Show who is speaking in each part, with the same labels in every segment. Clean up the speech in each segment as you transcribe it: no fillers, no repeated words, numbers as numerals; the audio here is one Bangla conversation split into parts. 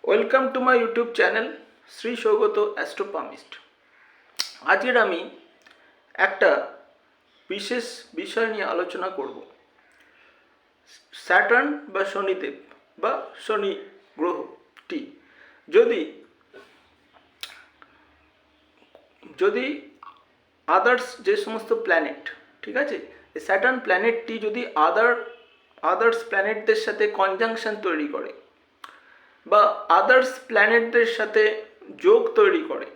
Speaker 1: Welcome to my YouTube channel Shri Sougata astropalmist. আজকের আমি একটা বিশেষ বিষয় নিয়ে আলোচনা করব। স্যাটার্ন বা শনিদেব বা শনি গ্রহটি যদি যদি আদার্স যে সমস্ত প্ল্যানেট, ঠিক আছে, এই স্যাটার্ন প্ল্যানেটটি যদি আদার্স প্ল্যানেটদের সাথে কনজাংশন তৈরি করে বা আদার্স প্ল্যানেটদের সাথে যোগ তৈরি করে,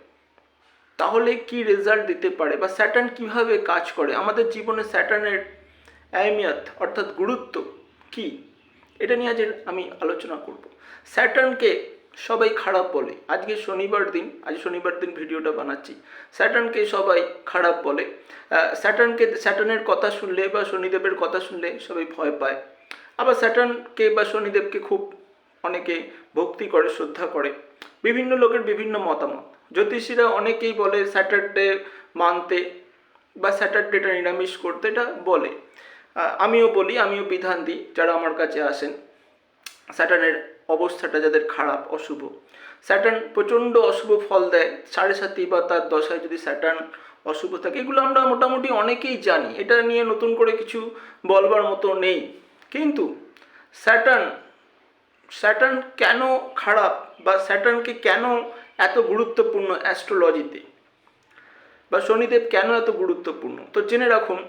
Speaker 1: তাহলে কি রেজাল্ট দিতে পারে বা স্যাটার্ন কিভাবে কাজ করে, আমাদের জীবনে স্যাটার্নের আহমিয়ত অর্থাৎ গুরুত্ব কি, এটা নিয়ে আজ আমি আলোচনা করব। স্যাটার্নকে সবাই খারাপ বলে। আজ শনিবার দিন ভিডিওটা বানাচ্ছি। স্যাটার্নকে সবাই খারাপ বলে। স্যাটার্নের কথা শুনলে বা শনিদেবের কথা শুনলে সবাই ভয় পায়। আবার স্যাটার্নকে বা শনিদেবকে খুব অনেকে ভক্তি করে, শ্রদ্ধা করে। বিভিন্ন লোকের বিভিন্ন মতামত। জ্যোতিষীরা অনেকেই বলে স্যাটারডে মানতে বা স্যাটারডেটা নিরামিষ করতে, এটা বলে। আমিও বলি, আমিও বিধান দিই যারা আমার কাছে আসেন। স্যাটার্নের অবস্থাটা যাদের খারাপ, অশুভ, স্যাটার্ন প্রচণ্ড অশুভ ফল দেয়। 7.5 বা তার 10 যদি স্যাটার্ন অশুভ থাকে, এগুলো আমরা মোটামুটি অনেকেই জানি, এটা নিয়ে নতুন করে কিছু বলবার মতো নেই। কিন্তু স্যাটার্ন কেন খারাপ বা স্যাটার্নকে কেন এত গুরুত্বপূর্ণ অ্যাস্ট্রোলজিতে, বা শনিদেব কেন এত গুরুত্বপূর্ণ, তো জেনে রাখুন।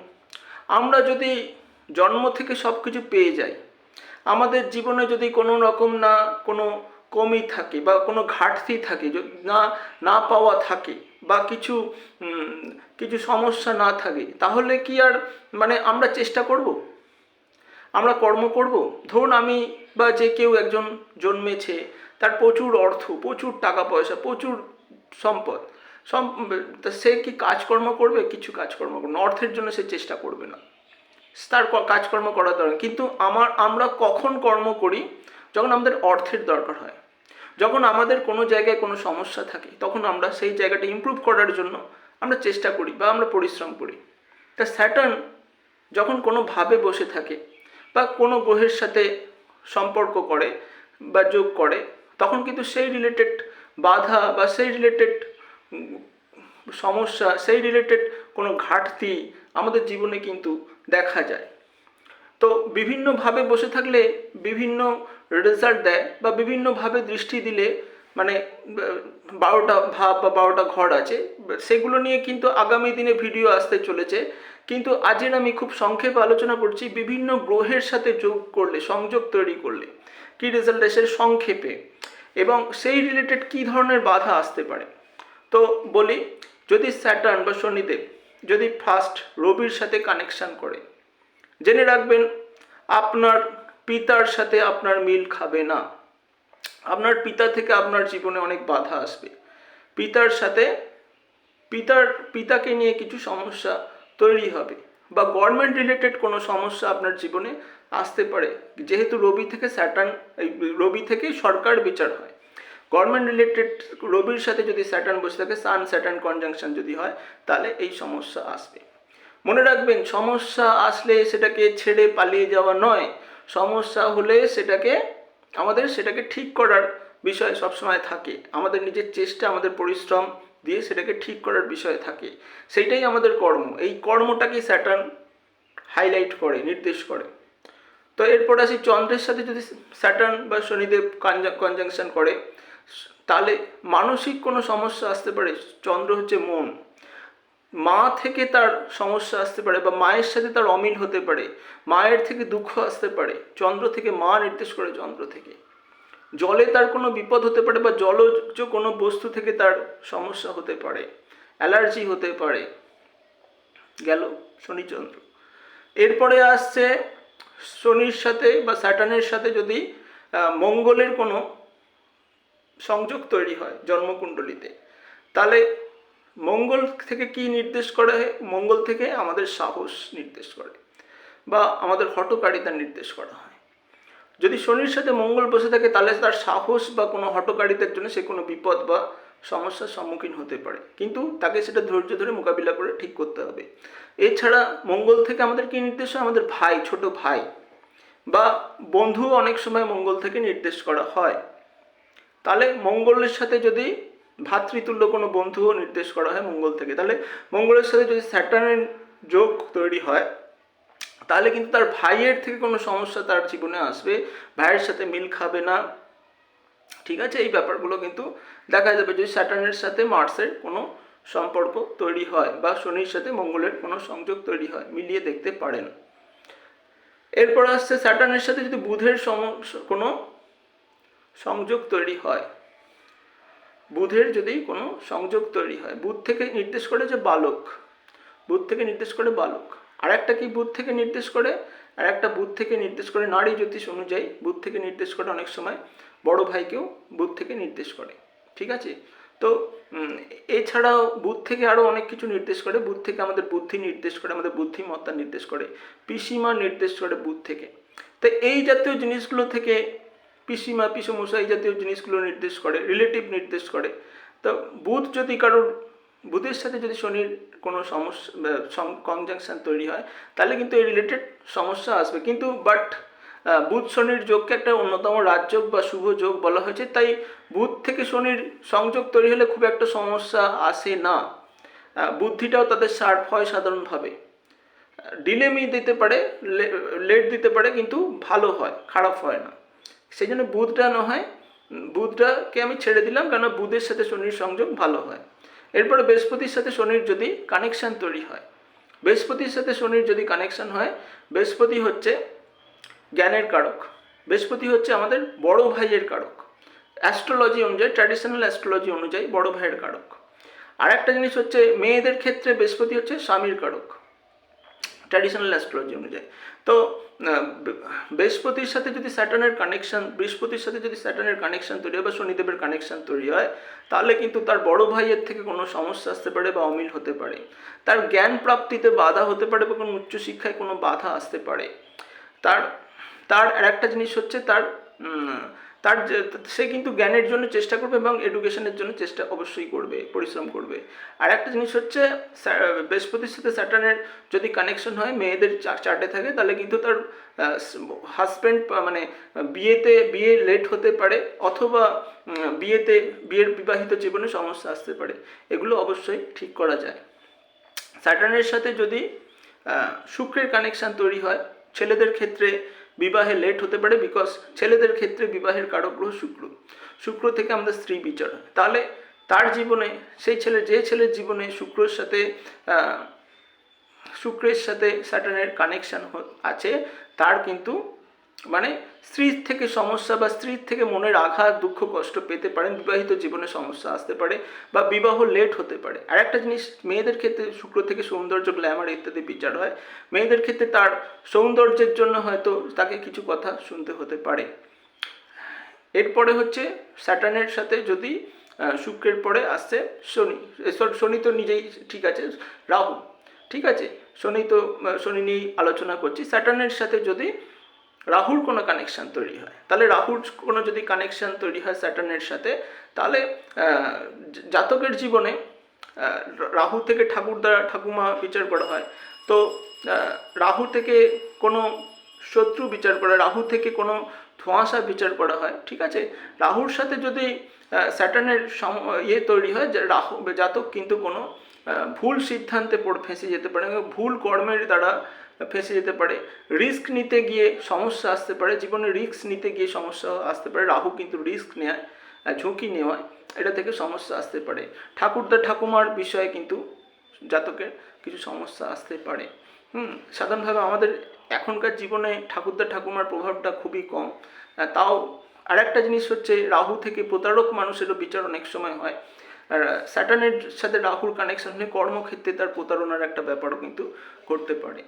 Speaker 1: আমরা যদি জন্ম থেকে সব কিছু পেয়ে যাই, আমাদের জীবনে যদি কোনো রকম না কোনো কমি থাকে বা কোনো ঘাটতি থাকে, না পাওয়া থাকে বা কিছু সমস্যা না থাকে, তাহলে কি আর আমরা চেষ্টা করব, আমরা কর্ম করব? ধরুন আমি বা যে কেউ একজন জন্মেছে, তার প্রচুর অর্থ, প্রচুর টাকা পয়সা, প্রচুর সম্পদ, সে কি কাজকর্ম করবে? কিছু কাজকর্ম করবে না। অর্থের জন্য সে চেষ্টা করবে না, তার কাজকর্ম করার দরকার। কিন্তু আমরা কখন কর্ম করি? যখন আমাদের অর্থের দরকার হয়, যখন আমাদের কোনো জায়গায় কোনো সমস্যা থাকে, তখন আমরা সেই জায়গাটা ইমপ্রুভ করার জন্য আমরা চেষ্টা করি বা আমরা পরিশ্রম করি। তা স্যাটার্ন যখন কোনোভাবে বসে থাকে বা কোনো গ্রহের সাথে সম্পর্ক করে বা যোগ করে, তখন কিন্তু সেই রিলেটেড বাধা বা সেই রিলেটেড সমস্যা, সেই রিলেটেড কোনো ঘাটতি আমাদের জীবনে কিন্তু দেখা যায়। তো বিভিন্নভাবে বসে থাকলে বিভিন্ন রেজাল্ট দেয় বা বিভিন্নভাবে দৃষ্টি দিলে, 12টা ভাব বা 12টা ঘর আছে, সেগুলো নিয়ে কিন্তু আগামী দিনে ভিডিও আসতে চলেছে। কিন্তু আজের আমি খুব সংক্ষেপে আলোচনা করছি বিভিন্ন গ্রহের সাথে যোগ করলে, সংযোগ তৈরি করলে কী রেজাল্ট আসে সংক্ষেপে, এবং সেই রিলেটেড কী ধরনের বাধা আসতে পারে। তো বলি, যদি স্যাটার্ন বা শনিদেব যদি ফার্স্ট রবির সাথে কানেকশান করে, জেনে রাখবেন আপনার পিতার সাথে আপনার মিল খাবে না। আপনার পিতা থেকে আপনার জীবনে অনেক বাধা আসবে। পিতাকে নিয়ে কিছু সমস্যা তৈরি হবে বা গভর্নমেন্ট রিলেটেড কোনো সমস্যা আপনার জীবনে আসতে পারে। যেহেতু রবি থেকে সরকার বিচার হয়, গভর্নমেন্ট রিলেটেড রবির সাথে যদি স্যাটার্ন বসে থাকে, সান স্যাটার্ন কনজাংশন যদি হয়, তাহলে এই সমস্যা আসবে। মনে রাখবেন, সমস্যা আসলে সেটাকে ছেড়ে পালিয়ে যাওয়া নয়, সমস্যা হলে সেটাকে ঠিক করার বিষয় সবসময় থাকে। আমাদের নিজের চেষ্টা, আমাদের পরিশ্রম দিয়ে সেটাকে ঠিক করার বিষয় থাকে। সেইটাই আমাদের কর্ম। এই কর্মটাকেই স্যাটার্ন হাইলাইট করে, নির্দেশ করে। তো এরপর আসি, চন্দ্রের সাথে যদি স্যাটার্ন বা শনিদেব কনজাংশন করে, তাহলে মানসিক কোনো সমস্যা আসতে পারে। চন্দ্র হচ্ছে মন, মা থেকে তার সমস্যা আসতে পারে বা মায়ের সাথে তার অমিল হতে পারে, মায়ের থেকে দুঃখ আসতে পারে। চন্দ্র থেকে মা নির্দেশ করে, চন্দ্র থেকে জলে তার কোনো বিপদ হতে পারে বা জলজ কোনো বস্তু থেকে তার সমস্যা হতে পারে, অ্যালার্জি হতে পারে। গেল শনিচন্দ্র। এরপরে আসছে শনির সাথে বা স্যাটার্নের সাথে যদি মঙ্গলের কোনো সংযোগ তৈরি হয় জন্মকুণ্ডলিতে, তাহলে মঙ্গল থেকে কি নির্দেশ করে? মঙ্গল থেকে আমাদের সাহস নির্দেশ করে বা আমাদের হঠকারিতা নির্দেশ করা হয়। যদি শনির সাথে মঙ্গল বসে থাকে, তাহলে তার সাহস বা কোনো হঠকারিতার জন্য সে কোনো বিপদ বা সমস্যার সম্মুখীন হতে পারে, কিন্তু তাকে সেটা ধৈর্য ধরে মোকাবিলা করে ঠিক করতে হবে। এছাড়া মঙ্গল থেকে আমাদের কি নির্দেশ হয়? আমাদের ভাই, ছোট ভাই বা বন্ধু অনেক সময় মঙ্গল থেকে নির্দেশ করা হয়। তাহলে মঙ্গলের সাথে যদি ভাতৃতুল্য কোনো বন্ধুও নির্দেশ করা হয় মঙ্গল থেকে, তাহলে মঙ্গলের সাথে যদি স্যাটার্নের যোগ তৈরি হয় তাহলে কিন্তু তার ভাইয়ের থেকে কোনো সমস্যা তার জীবনে আসবে, ভাইয়ের সাথে মিল খাবে না, ঠিক আছে। এই ব্যাপারগুলো কিন্তু দেখা যাবে যদি স্যাটার্নের সাথে মার্সের কোনো সম্পর্ক তৈরি হয় বা শনির সাথে মঙ্গলের কোনো সংযোগ তৈরি হয়, মিলিয়ে দেখতে পারেন। এরপর আসছে স্যাটার্নের সাথে যদি বুধের কোনো সংযোগ তৈরি হয়, বুধের যদি কোনো সংযোগ তৈরি হয়, বুধ থেকে নির্দেশ করে যে বালক, বুধ থেকে নির্দেশ করে বালক, আর একটা কি বুধ থেকে নির্দেশ করে, আর একটা বুধ থেকে নির্দেশ করে নারী জ্যোতিষ অনুযায়ী বুধ থেকে নির্দেশ করে অনেক সময় বড় ভাইকেও বুধ থেকে নির্দেশ করে, ঠিক আছে। তো এছাড়াও বুধ থেকে আরও অনেক কিছু নির্দেশ করে, বুধ থেকে আমাদের বুদ্ধি নির্দেশ করে, আমাদের বুদ্ধিমত্তা নির্দেশ করে, পিসিমা নির্দেশ করে বুধ থেকে। তো এই জাতীয় জিনিসগুলো থেকে পিসিমা পিসমশাই এই জাতীয় জিনিসগুলো নির্দেশ করে, রিলেটিভ নির্দেশ করে। তো বুধ যদি কারোর, বুধের সাথে যদি শনির কোনো সমস্যা কনজাংশন তৈরি হয় তাহলে কিন্তু এই রিলেটেড সমস্যা আসবে। কিন্তু বাট বুধ শনির যোগকে একটা অন্যতম রাজযোগ বা শুভ যোগ বলা হয়েছে, তাই বুধ থেকে শনির সংযোগ তৈরি হলে খুব একটা সমস্যা আসে না, বুদ্ধিটাও তাদের শার্প হয় সাধারণভাবে, ডিলেমি দিতে পারে, লেট দিতে পারে, কিন্তু ভালো হয়, খারাপ হয় না। সেই জন্য বুধটা না হয়, বুধটাকে আমি ছেড়ে দিলাম, কেন বুধের সাথে শনির সংযোগ ভালো হয়। এরপরে বৃহস্পতির সাথে শনির যদি কানেকশান তৈরি হয়, বৃহস্পতির সাথে শনির যদি কানেকশান হয়, বৃহস্পতি হচ্ছে জ্ঞানের কারক, বৃহস্পতি হচ্ছে আমাদের বড় ভাইয়ের কারক, অ্যাস্ট্রোলজি অনুযায়ী, ট্র্যাডিশনাল অ্যাস্ট্রোলজি অনুযায়ী বড় ভাইয়ের কারক। আর একটা জিনিস হচ্ছে মেয়েদের ক্ষেত্রে বৃহস্পতি হচ্ছে স্বামীর কারক, ট্র্যাডিশনাল অ্যাস্ট্রোলজি অনুযায়ী। তো বৃহস্পতির সাথে যদি স্যাটার্নের কানেকশান, বৃহস্পতির সাথে যদি স্যাটার্নের কানেকশান তৈরি হয় বা শনিদেবের কানেকশান তৈরি হয় তাহলে কিন্তু তার বড় ভাইয়ের থেকে কোনো সমস্যা আসতে পারে বা অমিল হতে পারে, তার জ্ঞান প্রাপ্তিতে বাধা হতে পারে বা কোনো উচ্চশিক্ষায় কোনো বাধা আসতে পারে। তার তার আর একটা জিনিস হচ্ছে তার তার সে কিন্তু জ্ঞানের জন্য চেষ্টা করবে এবং এডুকেশনের জন্য চেষ্টা অবশ্যই করবে, পরিশ্রম করবে। আর একটা জিনিস হচ্ছে বৃহস্পতির সাথে স্যাটার্নের যদি কানেকশন হয় মেয়েদের চার্টে থাকে তাহলে কিন্তু তার হাজব্যান্ড মানে বিয়ে লেট হতে পারে, অথবা বিয়ের বিবাহিত জীবনে সমস্যা আসতে পারে, এগুলো অবশ্যই ঠিক করা যায়। স্যাটার্নের সাথে যদি শুক্রের কানেকশান তৈরি হয় ছেলেদের ক্ষেত্রে বিবাহে লেট হতে পারে, বিকজ ছেলেদের ক্ষেত্রে বিবাহের কারক গ্রহ শুক্র, শুক্র থেকে আমাদের স্ত্রী বিচার হয়। তাহলে তার জীবনে সেই যে ছেলের জীবনে শুক্রের সাথে স্যাটার্নের কানেকশান আছে তার কিন্তু মানে স্ত্রীর থেকে সমস্যা বা স্ত্রীর থেকে মনের আঘাত দুঃখ কষ্ট পেতে পারেন, বিবাহিত জীবনে সমস্যা আসতে পারে বা বিবাহ লেট হতে পারে। আর একটা জিনিস, মেয়েদের ক্ষেত্রে শুক্র থেকে সৌন্দর্য, গ্ল্যামার ইত্যাদি বিচার হয়, মেয়েদের ক্ষেত্রে তার সৌন্দর্যের জন্য হয়তো তাকে কিছু কথা শুনতে হতে পারে। এরপরে হচ্ছে স্যাটার্নের সাথে যদি শুক্রের পরে আসছে শনি তো নিজেই ঠিক আছে, রাহু, ঠিক আছে, শনি নিয়েই আলোচনা করছি। স্যাটার্নের সাথে যদি রাহুর কোনো কানেকশান তৈরি হয় তাহলে রাহুর কোনো যদি কানেকশান তৈরি হয় স্যাটার্নের সাথে তাহলে জাতকের জীবনে রাহু থেকে ঠাকুমা বিচার করা হয়। তো রাহু থেকে কোনো শত্রু বিচার করা, রাহু থেকে কোনো ধোঁয়াশা বিচার করা হয়, ঠিক আছে। রাহুর সাথে যদি স্যাটার্নের তৈরি হয় যে রাহু জাতক কিন্তু কোনো ভুল সিদ্ধান্তে ফেঁসে যেতে পারে, ভুল কর্মের দ্বারা ফেঁসে যেতে পারে, রিস্ক নিতে গিয়ে সমস্যা আসতে পারে, জীবনে রিস্ক নিতে গিয়ে সমস্যা আসতে পারে। রাহু কিন্তু রিস্ক নেয়, ঝুঁকি নেওয়ায় এটা থেকে সমস্যা আসতে পারে। ঠাকুমার বিষয়ে কিন্তু জাতকের কিছু সমস্যা আসতে পারে। সাধারণভাবে আমাদের এখনকার জীবনে ঠাকুমার প্রভাবটা খুবই কম। তাও আর একটা জিনিস হচ্ছে রাহু থেকে প্রতারক মানুষেরও বিচার অনেক সময় হয়। আর স্যাটার্নের সাথে রাহুর কানেকশন হলে কর্মক্ষেত্রে তার প্রতারণার একটা ব্যাপারও কিন্তু করতে পারে।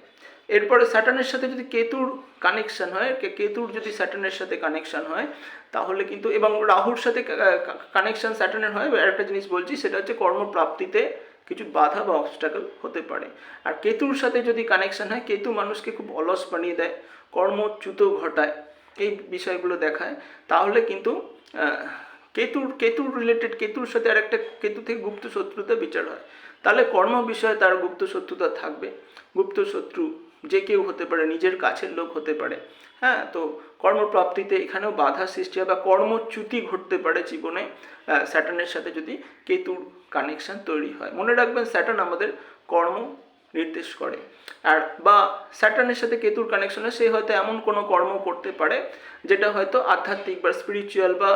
Speaker 1: এরপরে স্যাটার্নের সাথে যদি কেতুর কানেকশান হয়, কেতুর যদি স্যাটার্নের সাথে কানেকশান হয় তাহলে কিন্তু, এবং রাহুর সাথে কানেকশান স্যাটার্নের হয়, একটা জিনিস বলছি সেটা হচ্ছে কর্মপ্রাপ্তিতে কিছু বাধা বা অবস্ট্যাকল হতে পারে। আর কেতুর সাথে যদি কানেকশান হয়, কেতু মানুষকে খুব অলস বানিয়ে দেয়, কর্মচ্যুত ঘটায়, এই বিষয়গুলো দেখায়। তাহলে কিন্তু কেতুর রিলেটেড, কেতুর সাথে আর একটা কেতু থেকে গুপ্ত শত্রুতা বিচার হয়, তাহলে কর্ম বিষয়ে তার গুপ্ত শত্রুতা থাকবে, গুপ্ত শত্রু যে কেউ হতে পারে, নিজের কাছের লোক হতে পারে। হ্যাঁ, তো কর্মপ্রাপ্তিতে এখানেও বাধা সৃষ্টি হয় বা কর্মচ্যুতি ঘটতে পারে জীবনে স্যাটার্নের সাথে যদি কেতুর কানেকশন তৈরি হয়। মনে রাখবেন স্যাটার্ন আমাদের কর্ম নির্দেশ করে, আর বা স্যাটার্নের সাথে কেতুর কানেকশনে সে হয়তো এমন কোনো কর্ম করতে পারে যেটা হয়তো আধ্যাত্মিক বা স্পিরিচুয়াল বা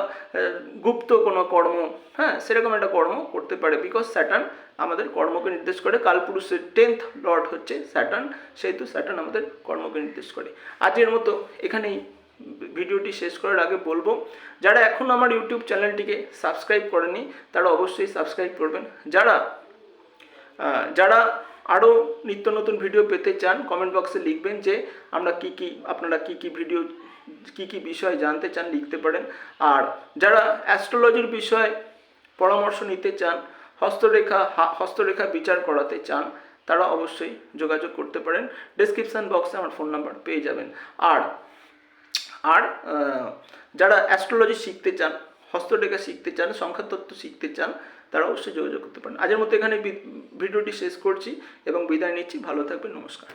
Speaker 1: গুপ্ত কোনো কর্ম, হ্যাঁ সেরকম একটা কর্ম করতে পারে। বিকজ স্যাটার্ন আমাদের কর্মকে নির্দেশ করে, কালপুরুষের 10th লর্ড হচ্ছে স্যাটার্ন, সেহেতু স্যাটার্ন আমাদের কর্মকে নির্দেশ করে। আজকের মতো এখানেই ভিডিওটি শেষ করার আগে বলবো, যারা এখন আমার ইউটিউব চ্যানেলটিকে সাবস্ক্রাইব করেনি তারা অবশ্যই সাবস্ক্রাইব করবেন। যারা আরও নিত্য নতুন ভিডিও পেতে চান কমেন্ট বক্সে লিখবেন যে আপনারা কি ভিডিও কি বিষয় জানতে চান, লিখতে পারেন। আর যারা অ্যাস্ট্রোলজির বিষয়ে পরামর্শ নিতে চান, হস্তরেখা বিচার করাতে চান, তারা অবশ্যই যোগাযোগ করতে পারেন। ডেসক্রিপশান বক্সে আমার ফোন নাম্বার পেয়ে যাবেন। আর যারা অ্যাস্ট্রোলজি শিখতে চান, হস্তরেখা শিখতে চান, সংখ্যাতত্ত্ব শিখতে চান, তারা অবশ্যই যোগাযোগ করতে পারেন। আজের মতো এখানে ভিডিওটি শেষ করছি এবং বিদায় নিচ্ছি। ভালো থাকবেন, নমস্কার।